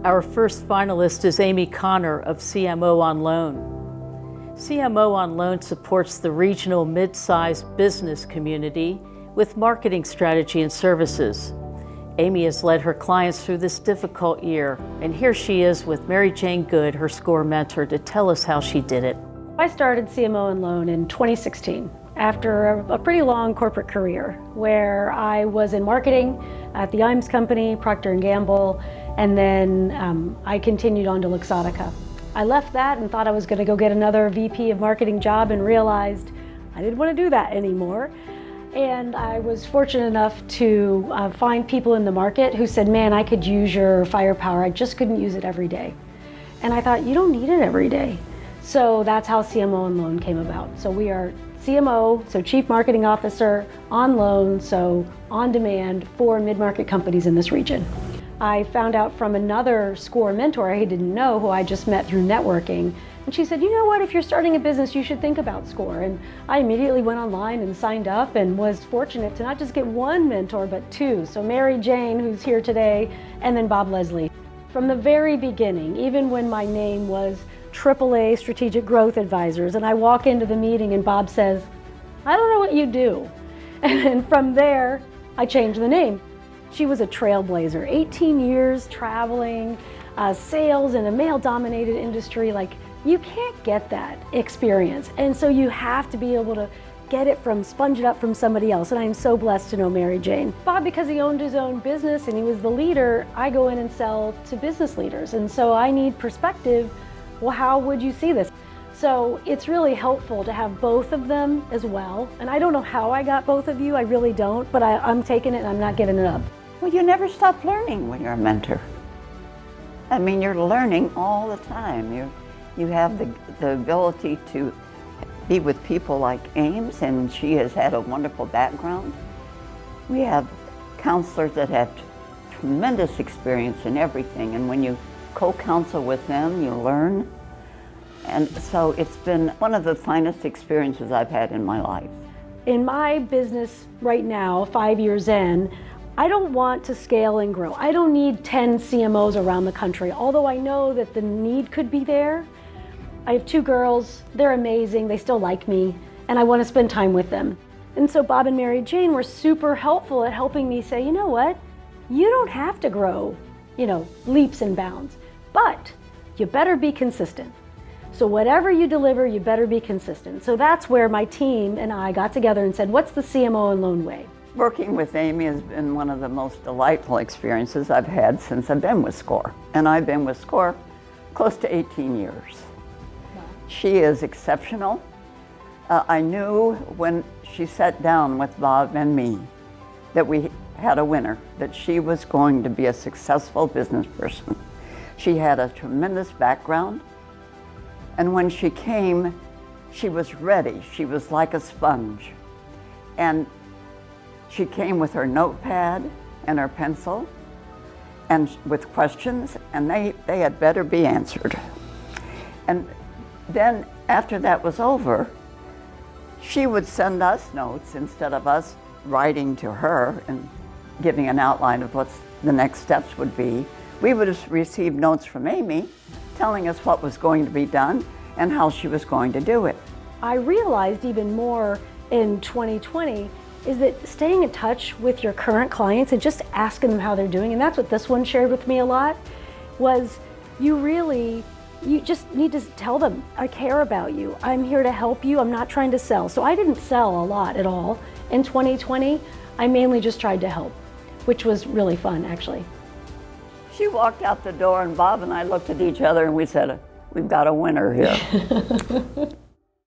Our first finalist is Amy Connor of CMO on Loan. CMO on Loan supports the regional mid-sized business community with marketing strategy and services. Amy has led her clients through this difficult year, and here she is with Mary Jane Good, her SCORE mentor, to tell us how she did it. I started CMO on Loan in 2016 after a pretty long corporate career where I was in marketing at the IMS company, Procter & Gamble, and then I continued on to Luxottica. I left that and thought I was going to go get another VP of marketing job and realized I didn't want to do that anymore. And I was fortunate enough to find people in the market who said, man, I could use your firepower, I just couldn't use it every day. And I thought, you don't need it every day. So that's how CMO on Loan came about. So we are CMO, so Chief Marketing Officer, on loan, so on demand for mid-market companies in this region. I found out from another SCORE mentor I didn't know, who I just met through networking, and she said, you know what, if you're starting a business, you should think about SCORE. And I immediately went online and signed up and was fortunate to not just get one mentor, but two. So Mary Jane, who's here today, and then Bob Leslie. From the very beginning, even when my name was AAA Strategic Growth Advisors, and I walk into the meeting and Bob says, I don't know what you do. And from there, I changed the name. She was a trailblazer, 18 years traveling, sales in a male-dominated industry. Like, you can't get that experience. And so you have to be able to get it sponge it up from somebody else. And I'm so blessed to know Mary Jane. Bob, because he owned his own business and he was the leader, I go in and sell to business leaders. And so I need perspective. Well, how would you see this? So it's really helpful to have both of them as well. And I don't know how I got both of you, I really don't, but I'm taking it and I'm not giving it up. Well, you never stop learning when you're a mentor. I mean, you're learning all the time. You have the ability to be with people like Ames, and she has had a wonderful background. We have counselors that have tremendous experience in everything, and when you co-counsel with them, you learn. And so it's been one of the finest experiences I've had in my life. In my business right now, 5 years in, I don't want to scale and grow. I don't need 10 CMOs around the country, although I know that the need could be there. I have two girls, they're amazing, they still like me, and I want to spend time with them. And so Bob and Mary Jane were super helpful at helping me say, you know what, you don't have to grow, leaps and bounds, but you better be consistent. So whatever you deliver, you better be consistent. So that's where my team and I got together and said, what's the CMO on Loan way? Working with Amy has been one of the most delightful experiences I've had since I've been with SCORE. And I've been with SCORE close to 18 years. Wow. She is exceptional. I knew when she sat down with Bob and me that we had a winner, that she was going to be a successful business person. She had a tremendous background. And when she came, she was ready. She was like a sponge. And she came with her notepad and her pencil and with questions, and they had better be answered. And then after that was over, she would send us notes instead of us writing to her and giving an outline of what the next steps would be. We would have received notes from Amy telling us what was going to be done and how she was going to do it. I realized even more in 2020 is that staying in touch with your current clients and just asking them how they're doing, and that's what this one shared with me a lot, was you just need to tell them, I care about you, I'm here to help you, I'm not trying to sell. So I didn't sell a lot at all in 2020. I mainly just tried to help, which was really fun, actually. She walked out the door and Bob and I looked at each other and we said, we've got a winner here.